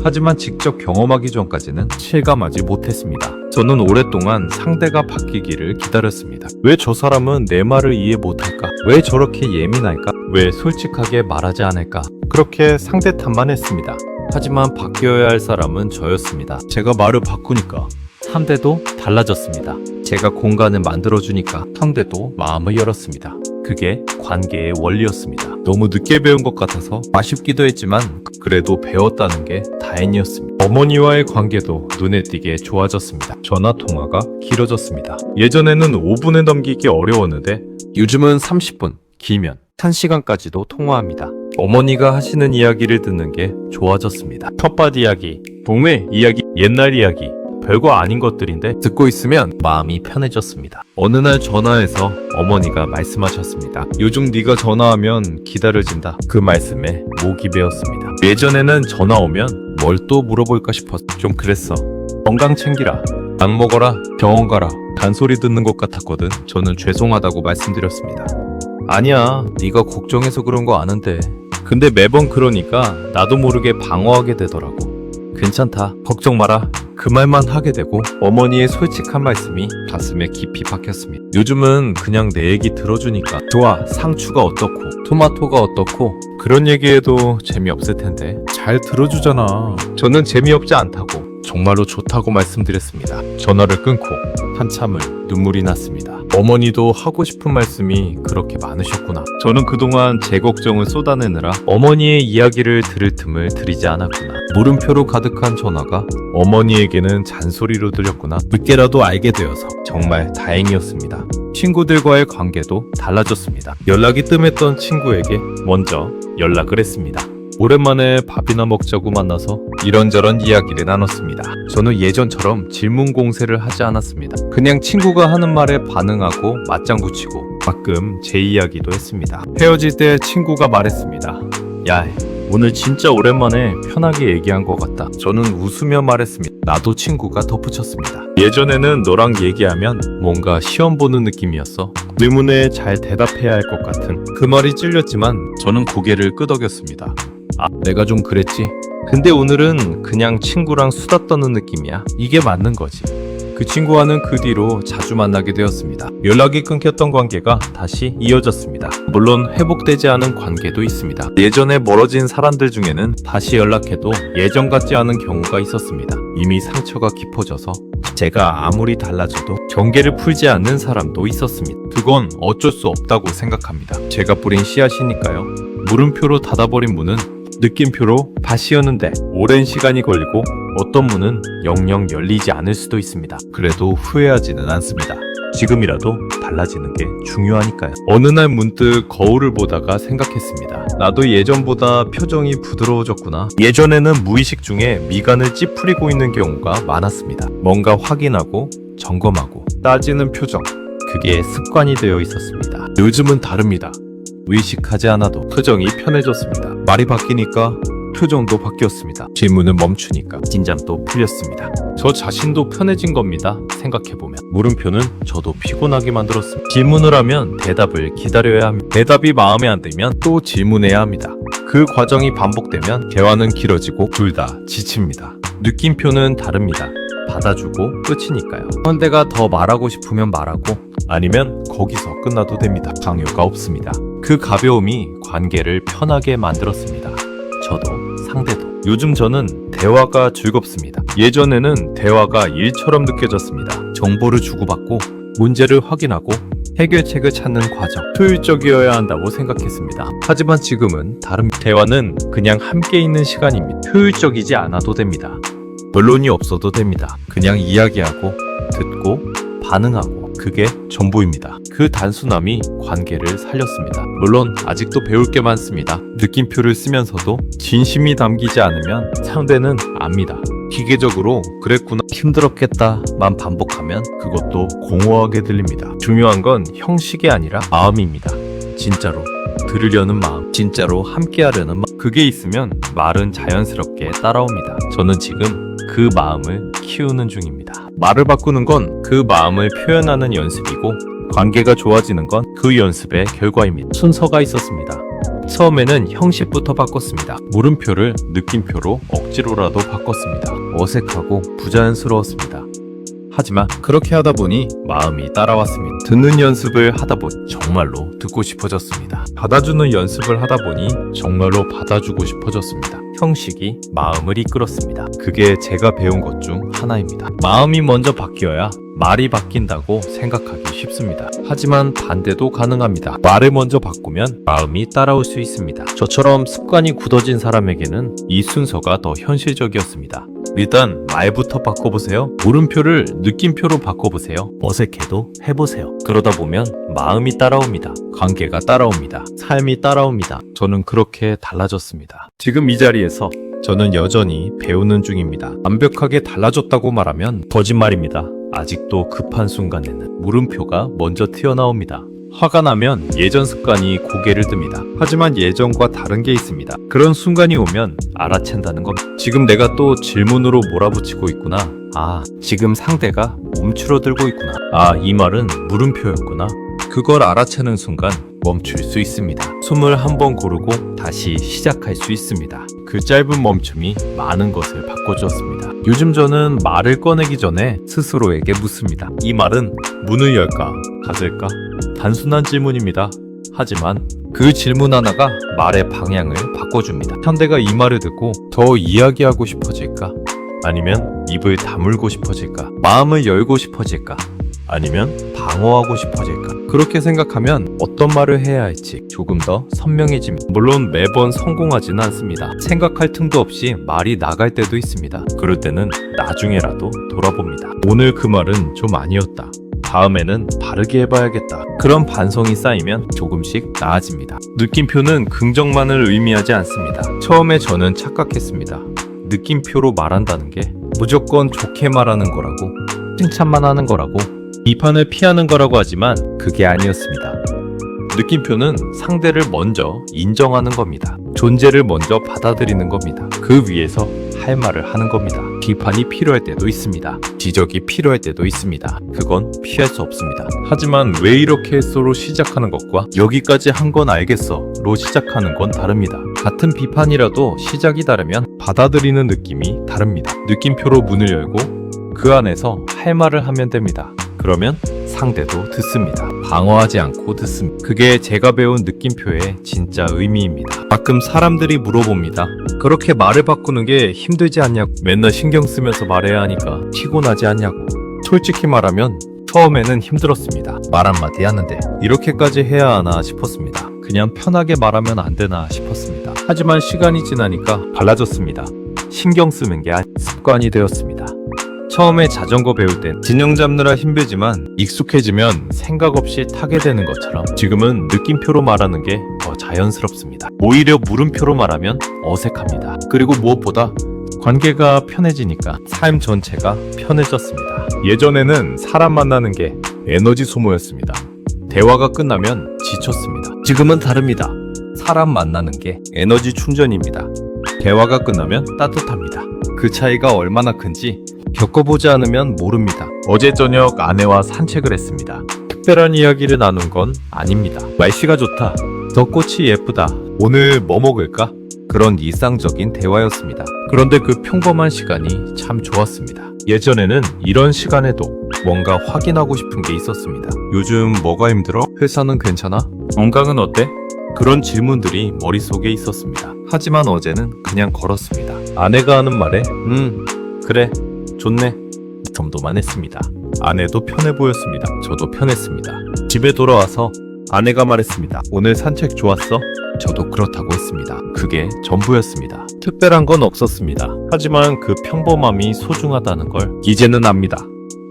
하지만 직접 경험하기 전까지는 실감하지 못했습니다. 저는 오랫동안 상대가 바뀌기를 기다렸습니다. 왜 저 사람은 내 말을 이해 못할까? 왜 저렇게 예민할까? 왜 솔직하게 말하지 않을까? 그렇게 상대 탓만 했습니다. 하지만 바뀌어야 할 사람은 저였습니다. 제가 말을 바꾸니까 상대도 달라졌습니다. 제가 공간을 만들어주니까 상대도 마음을 열었습니다. 그게 관계의 원리였습니다. 너무 늦게 배운 것 같아서 아쉽기도 했지만 그래도 배웠다는 게 다행이었습니다. 어머니와의 관계도 눈에 띄게 좋아졌습니다. 전화 통화가 길어졌습니다. 예전에는 5분에 넘기기 어려웠는데 요즘은 30분, 길면 1시간까지도 통화합니다. 어머니가 하시는 이야기를 듣는 게 좋아졌습니다. 텃밭 이야기, 동네 이야기, 옛날 이야기, 별거 아닌 것들인데 듣고 있으면 마음이 편해졌습니다. 어느 날 전화해서 어머니가 말씀하셨습니다. 요즘 네가 전화하면 기다려진다. 그 말씀에 목이 베었습니다. 예전에는 전화 오면 뭘 또 물어볼까 싶어서 좀 그랬어. 건강 챙기라, 약 먹어라, 병원 가라, 잔소리 듣는 것 같았거든. 저는 죄송하다고 말씀드렸습니다. 아니야, 네가 걱정해서 그런 거 아는데. 근데 매번 그러니까 나도 모르게 방어하게 되더라고. 괜찮다, 걱정 마라. 그 말만 하게 되고 어머니의 솔직한 말씀이 가슴에 깊이 박혔습니다. 요즘은 그냥 내 얘기 들어주니까 좋아, 상추가 어떻고 토마토가 어떻고 그런 얘기해도 재미없을 텐데 잘 들어주잖아. 저는 재미없지 않다고 정말로 좋다고 말씀드렸습니다. 전화를 끊고 한참을 눈물이 났습니다. 어머니도 하고 싶은 말씀이 그렇게 많으셨구나. 저는 그동안 제 걱정을 쏟아내느라 어머니의 이야기를 들을 틈을 들이지 않았구나. 물음표로 가득한 전화가 어머니에게는 잔소리로 들렸구나. 늦게라도 알게 되어서 정말 다행이었습니다. 친구들과의 관계도 달라졌습니다. 연락이 뜸했던 친구에게 먼저 연락을 했습니다. 오랜만에 밥이나 먹자고 만나서 이런저런 이야기를 나눴습니다. 저는 예전처럼 질문 공세를 하지 않았습니다. 그냥 친구가 하는 말에 반응하고 맞장구 치고 가끔 제 이야기도 했습니다. 헤어질 때 친구가 말했습니다. 야, 오늘 진짜 오랜만에 편하게 얘기한 것 같다. 저는 웃으며 말했습니다. 나도 친구가 덧붙였습니다. 예전에는 너랑 얘기하면 뭔가 시험 보는 느낌이었어. 의문에 잘 대답해야 할 것 같은 그 말이 찔렸지만 저는 고개를 끄덕였습니다. 아, 내가 좀 그랬지. 근데 오늘은 그냥 친구랑 수다 떠는 느낌이야. 이게 맞는 거지. 그 친구와는 그 뒤로 자주 만나게 되었습니다. 연락이 끊겼던 관계가 다시 이어졌습니다. 물론 회복되지 않은 관계도 있습니다. 예전에 멀어진 사람들 중에는 다시 연락해도 예전 같지 않은 경우가 있었습니다. 이미 상처가 깊어져서 제가 아무리 달라져도 경계를 풀지 않는 사람도 있었습니다. 그건 어쩔 수 없다고 생각합니다. 제가 뿌린 씨앗이니까요. 물음표로 닫아버린 문은 느낌표로 다시 여는데 오랜 시간이 걸리고 어떤 문은 영영 열리지 않을 수도 있습니다. 그래도 후회하지는 않습니다. 지금이라도 달라지는 게 중요하니까요. 어느 날 문득 거울을 보다가 생각했습니다. 나도 예전보다 표정이 부드러워졌구나. 예전에는 무의식 중에 미간을 찌푸리고 있는 경우가 많았습니다. 뭔가 확인하고 점검하고 따지는 표정, 그게 습관이 되어 있었습니다. 요즘은 다릅니다. 의식하지 않아도 표정이 편해졌습니다. 말이 바뀌니까 표정도 바뀌었습니다. 질문은 멈추니까 긴장도 풀렸습니다. 저 자신도 편해진 겁니다. 생각해보면 물음표는 저도 피곤하게 만들었습니다. 질문을 하면 대답을 기다려야 합니다. 대답이 마음에 안 들면 또 질문해야 합니다. 그 과정이 반복되면 대화는 길어지고 둘 다 지칩니다. 느낌표는 다릅니다. 받아주고 끝이니까요. 상대가 더 말하고 싶으면 말하고 아니면 거기서 끝나도 됩니다. 강요가 없습니다. 그 가벼움이 관계를 편하게 만들었습니다. 저도 상대도. 요즘 저는 대화가 즐겁습니다. 예전에는 대화가 일처럼 느껴졌습니다. 정보를 주고받고 문제를 확인하고 해결책을 찾는 과정, 효율적이어야 한다고 생각했습니다. 하지만 지금은 다른 대화는 그냥 함께 있는 시간입니다. 효율적이지 않아도 됩니다. 결론이 없어도 됩니다. 그냥 이야기하고 듣고 반응하고 그게 전부입니다. 그 단순함이 관계를 살렸습니다. 물론 아직도 배울 게 많습니다. 느낌표를 쓰면서도 진심이 담기지 않으면 상대는 압니다. 기계적으로 그랬구나, 힘들었겠다만 반복하면 그것도 공허하게 들립니다. 중요한 건 형식이 아니라 마음입니다. 진짜로 들으려는 마음, 진짜로 함께하려는 마음, 그게 있으면 말은 자연스럽게 따라옵니다. 저는 지금 그 마음을 키우는 중입니다. 말을 바꾸는 건 그 마음을 표현하는 연습이고 관계가 좋아지는 건 그 연습의 결과입니다. 순서가 있었습니다. 처음에는 형식부터 바꿨습니다. 물음표를 느낌표로 억지로라도 바꿨습니다. 어색하고 부자연스러웠습니다. 하지만 그렇게 하다 보니 마음이 따라왔습니다. 듣는 연습을 하다 보니 정말로 듣고 싶어졌습니다. 받아주는 연습을 하다 보니 정말로 받아주고 싶어졌습니다. 형식이 마음을 이끌었습니다. 그게 제가 배운 것 중 하나입니다. 마음이 먼저 바뀌어야 말이 바뀐다고 생각하기 쉽습니다. 하지만 반대도 가능합니다. 말을 먼저 바꾸면 마음이 따라올 수 있습니다. 저처럼 습관이 굳어진 사람에게는 이 순서가 더 현실적이었습니다. 일단 말부터 바꿔보세요. 물음표를 느낌표로 바꿔보세요. 어색해도 해보세요. 그러다 보면 마음이 따라옵니다. 관계가 따라옵니다. 삶이 따라옵니다. 저는 그렇게 달라졌습니다. 지금 이 자리에서 저는 여전히 배우는 중입니다. 완벽하게 달라졌다고 말하면 거짓말입니다. 아직도 급한 순간에는 물음표가 먼저 튀어나옵니다. 화가 나면 예전 습관이 고개를 듭니다. 하지만 예전과 다른 게 있습니다. 그런 순간이 오면 알아챈다는 겁니다. 지금 내가 또 질문으로 몰아붙이고 있구나. 아, 지금 상대가 움츠러들고 있구나. 아, 이 말은 물음표였구나. 그걸 알아채는 순간 멈출 수 있습니다. 숨을 한번 고르고 다시 시작할 수 있습니다. 그 짧은 멈춤이 많은 것을 바꿔주었습니다. 요즘 저는 말을 꺼내기 전에 스스로에게 묻습니다. 이 말은 문을 열까, 닫을까? 단순한 질문입니다. 하지만 그 질문 하나가 말의 방향을 바꿔줍니다. 상대가 이 말을 듣고 더 이야기하고 싶어질까? 아니면 입을 다물고 싶어질까? 마음을 열고 싶어질까? 아니면 방어하고 싶어질까? 그렇게 생각하면 어떤 말을 해야 할지 조금 더 선명해집니다. 물론 매번 성공하지는 않습니다. 생각할 틈도 없이 말이 나갈 때도 있습니다. 그럴 때는 나중에라도 돌아봅니다. 오늘 그 말은 좀 아니었다. 다음에는 바르게 해봐야겠다. 그런 반성이 쌓이면 조금씩 나아집니다. 느낌표는 긍정만을 의미하지 않습니다. 처음에 저는 착각했습니다. 느낌표로 말한다는 게 무조건 좋게 말하는 거라고, 칭찬만 하는 거라고, 비판을 피하는 거라고 하지만 그게 아니었습니다. 느낌표는 상대를 먼저 인정하는 겁니다. 존재를 먼저 받아들이는 겁니다. 그 위에서 할 말을 하는 겁니다. 비판이 필요할 때도 있습니다. 지적이 필요할 때도 있습니다. 그건 피할 수 없습니다. 하지만 왜 이렇게 했어로 시작하는 것과 여기까지 한 건 알겠어로 시작하는 건 다릅니다. 같은 비판이라도 시작이 다르면 받아들이는 느낌이 다릅니다. 느낌표로 문을 열고 그 안에서 할 말을 하면 됩니다. 그러면 상대도 듣습니다. 방어하지 않고 듣습니다. 그게 제가 배운 느낌표의 진짜 의미입니다. 가끔 사람들이 물어봅니다. 그렇게 말을 바꾸는 게 힘들지 않냐고. 맨날 신경 쓰면서 말해야 하니까 피곤하지 않냐고. 솔직히 말하면 처음에는 힘들었습니다. 말 한마디 하는데 이렇게까지 해야 하나 싶었습니다. 그냥 편하게 말하면 안 되나 싶었습니다. 하지만 시간이 지나니까 달라졌습니다. 신경 쓰는 게 습관이 되었습니다. 처음에 자전거 배울 땐 진영 잡느라 힘들지만 익숙해지면 생각 없이 타게 되는 것처럼 지금은 느낌표로 말하는 게 더 자연스럽습니다. 오히려 물음표로 말하면 어색합니다. 그리고 무엇보다 관계가 편해지니까 삶 전체가 편해졌습니다. 예전에는 사람 만나는 게 에너지 소모였습니다. 대화가 끝나면 지쳤습니다. 지금은 다릅니다. 사람 만나는 게 에너지 충전입니다. 대화가 끝나면 따뜻합니다. 그 차이가 얼마나 큰지 겪어보지 않으면 모릅니다. 어제 저녁 아내와 산책을 했습니다. 특별한 이야기를 나눈 건 아닙니다. 날씨가 좋다. 벚꽃이 예쁘다. 오늘 뭐 먹을까? 그런 일상적인 대화였습니다. 그런데 그 평범한 시간이 참 좋았습니다. 예전에는 이런 시간에도 뭔가 확인하고 싶은 게 있었습니다. 요즘 뭐가 힘들어? 회사는 괜찮아? 건강은 어때? 그런 질문들이 머릿속에 있었습니다. 하지만 어제는 그냥 걸었습니다. 아내가 하는 말에 그래 좋네 정도만 했습니다. 아내도 편해 보였습니다. 저도 편했습니다. 집에 돌아와서 아내가 말했습니다. 오늘 산책 좋았어? 저도 그렇다고 했습니다. 그게 전부였습니다. 특별한 건 없었습니다. 하지만 그 평범함이 소중하다는 걸 이제는 압니다.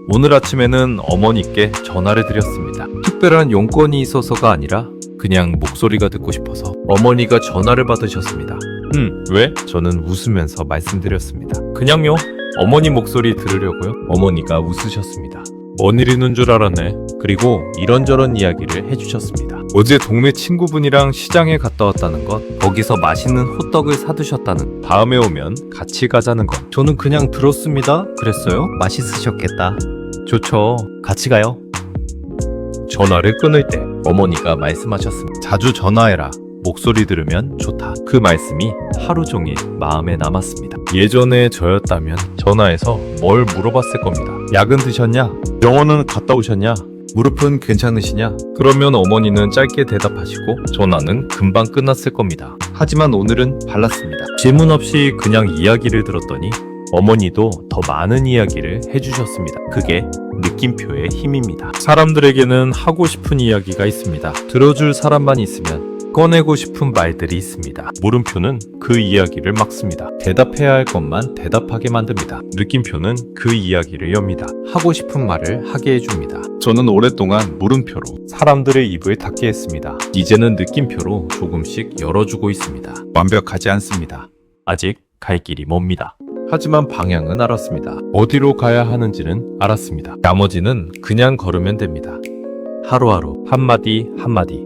오늘 아침에는 어머니께 전화를 드렸습니다. 특별한 용건이 있어서가 아니라 그냥 목소리가 듣고 싶어서 어머니가 전화를 받으셨습니다. 왜? 저는 웃으면서 말씀드렸습니다. 그냥요. 어머니 목소리 들으려고요. 어머니가 웃으셨습니다. 뭔 일 있는 줄 알았네. 그리고 이런저런 이야기를 해주셨습니다. 어제 동네 친구분이랑 시장에 갔다 왔다는 것, 거기서 맛있는 호떡을 사두셨다는, 다음에 오면 같이 가자는 것. 저는 그냥 들었습니다. 그랬어요? 맛있으셨겠다. 좋죠. 같이 가요. 전화를 끊을 때 어머니가 말씀하셨습니다. 자주 전화해라. 목소리 들으면 좋다. 그 말씀이 하루 종일 마음에 남았습니다. 예전에 저였다면 전화해서 뭘 물어봤을 겁니다. 약은 드셨냐? 병원은 갔다 오셨냐? 무릎은 괜찮으시냐? 그러면 어머니는 짧게 대답하시고 전화는 금방 끝났을 겁니다. 하지만 오늘은 달랐습니다. 질문 없이 그냥 이야기를 들었더니 어머니도 더 많은 이야기를 해주셨습니다. 그게 느낌표의 힘입니다. 사람들에게는 하고 싶은 이야기가 있습니다. 들어줄 사람만 있으면 꺼내고 싶은 말들이 있습니다. 물음표는 그 이야기를 막습니다. 대답해야 할 것만 대답하게 만듭니다. 느낌표는 그 이야기를 엽니다. 하고 싶은 말을 하게 해줍니다. 저는 오랫동안 물음표로 사람들의 입을 닫게 했습니다. 이제는 느낌표로 조금씩 열어주고 있습니다. 완벽하지 않습니다. 아직 갈 길이 멉니다. 하지만 방향은 알았습니다. 어디로 가야 하는지는 알았습니다. 나머지는 그냥 걸으면 됩니다. 하루하루 한마디 한마디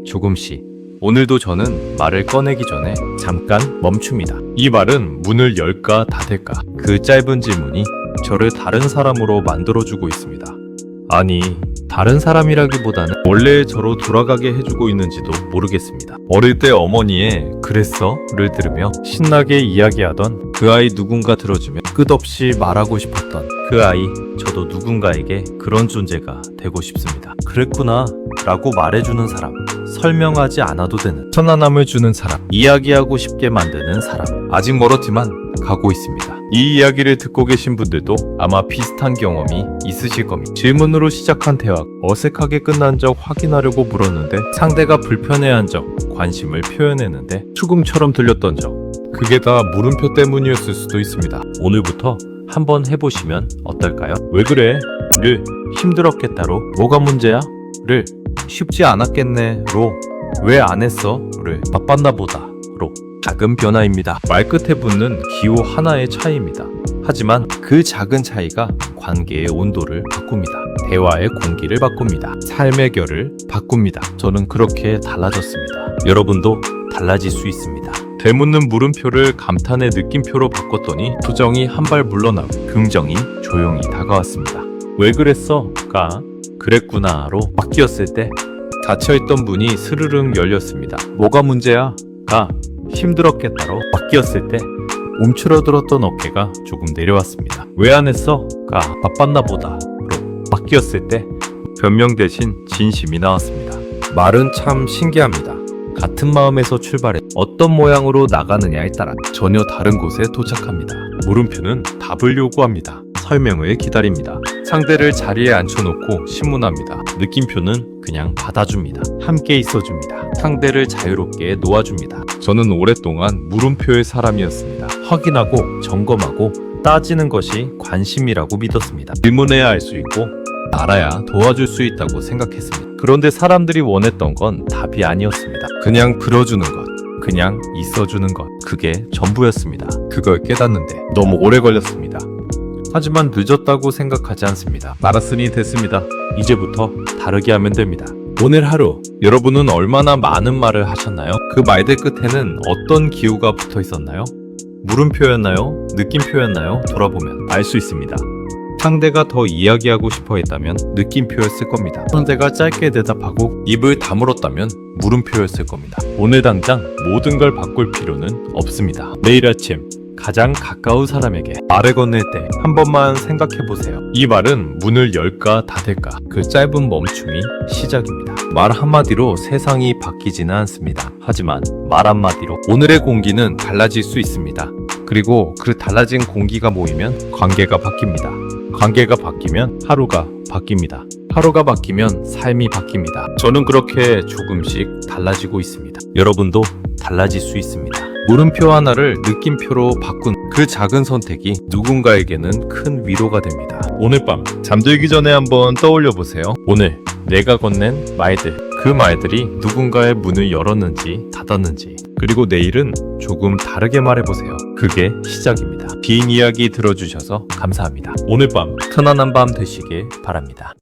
조금씩. 오늘도 저는 말을 꺼내기 전에 잠깐 멈춥니다. 이 말은 문을 열까 닫을까? 그 짧은 질문이 저를 다른 사람으로 만들어주고 있습니다. 아니, 다른 사람이라기보다는 원래 저로 돌아가게 해주고 있는지도 모르겠습니다. 어릴 때 어머니의 "그랬어?" 를 들으며 신나게 이야기하던 그 아이 누군가 들어주면 끝없이 말하고 싶었던 그 아이, 저도 누군가에게 그런 존재가 되고 싶습니다. 그랬구나 라고 말해주는 사람, 설명하지 않아도 되는 편안함을 주는 사람, 이야기하고 싶게 만드는 사람. 아직 멀었지만 가고 있습니다. 이 이야기를 듣고 계신 분들도 아마 비슷한 경험이 있으실 겁니다. 질문으로 시작한 대화, 어색하게 끝난 적 확인하려고 물었는데 상대가 불편해한 적, 관심을 표현했는데 죽음처럼 들렸던 적, 그게 다 물음표 때문이었을 수도 있습니다. 오늘부터 한번 해보시면 어떨까요? 왜 그래? 를 힘들었겠다로 뭐가 문제야? 를 쉽지 않았겠네 로 왜 안 했어? 를 바빴나 보다 로 작은 변화입니다. 말 끝에 붙는 기호 하나의 차이입니다. 하지만 그 작은 차이가 관계의 온도를 바꿉니다. 대화의 공기를 바꿉니다. 삶의 결을 바꿉니다. 저는 그렇게 달라졌습니다. 여러분도 달라질 수 있습니다. 되묻는 물음표를 감탄의 느낌표로 바꿨더니 부정이 한 발 물러나고 긍정이 조용히 다가왔습니다. 왜 그랬어? 가 그랬구나로 바뀌었을 때 닫혀있던 문이 스르륵 열렸습니다. 뭐가 문제야? 가 힘들었겠다로 바뀌었을 때 움츠러들었던 어깨가 조금 내려왔습니다. 왜 안 했어? 가 바빴나 보다 로 바뀌었을 때 변명 대신 진심이 나왔습니다. 말은 참 신기합니다. 같은 마음에서 출발해 어떤 모양으로 나가느냐에 따라 전혀 다른 곳에 도착합니다. 물음표는 답을 요구합니다. 설명을 기다립니다. 상대를 자리에 앉혀놓고 신문합니다. 느낌표는 그냥 받아줍니다. 함께 있어줍니다. 상대를 자유롭게 놓아줍니다. 저는 오랫동안 물음표의 사람이었습니다. 확인하고 점검하고 따지는 것이 관심이라고 믿었습니다. 질문해야 알 수 있고 알아야 도와줄 수 있다고 생각했습니다. 그런데 사람들이 원했던 건 답이 아니었습니다. 그냥 들어주는 것, 그냥 있어주는 것, 그게 전부였습니다. 그걸 깨닫는데 너무 오래 걸렸습니다. 하지만 늦었다고 생각하지 않습니다. 알았으니 됐습니다. 이제부터 다르게 하면 됩니다. 오늘 하루 여러분은 얼마나 많은 말을 하셨나요? 그 말들 끝에는 어떤 기호가 붙어 있었나요? 물음표였나요? 느낌표였나요? 돌아보면 알 수 있습니다. 상대가 더 이야기하고 싶어 했다면 느낌표였을 겁니다. 상대가 짧게 대답하고 입을 다물었다면 물음표였을 겁니다. 오늘 당장 모든 걸 바꿀 필요는 없습니다. 내일 아침 가장 가까운 사람에게 말을 건넬 때 한 번만 생각해보세요. 이 말은 문을 열까 닫을까? 그 짧은 멈춤이 시작입니다. 말 한마디로 세상이 바뀌지는 않습니다. 하지만 말 한마디로 오늘의 공기는 달라질 수 있습니다. 그리고 그 달라진 공기가 모이면 관계가 바뀝니다. 관계가 바뀌면 하루가 바뀝니다. 하루가 바뀌면 삶이 바뀝니다. 저는 그렇게 조금씩 달라지고 있습니다. 여러분도 달라질 수 있습니다. 물음표 하나를 느낌표로 바꾼 그 작은 선택이 누군가에게는 큰 위로가 됩니다. 오늘 밤 잠들기 전에 한번 떠올려 보세요. 오늘 내가 건넨 말들, 그 말들이 누군가의 문을 열었는지 닫았는지, 그리고 내일은 조금 다르게 말해보세요. 그게 시작입니다. 긴 이야기 들어주셔서 감사합니다. 오늘 밤 편안한 밤 되시길 바랍니다.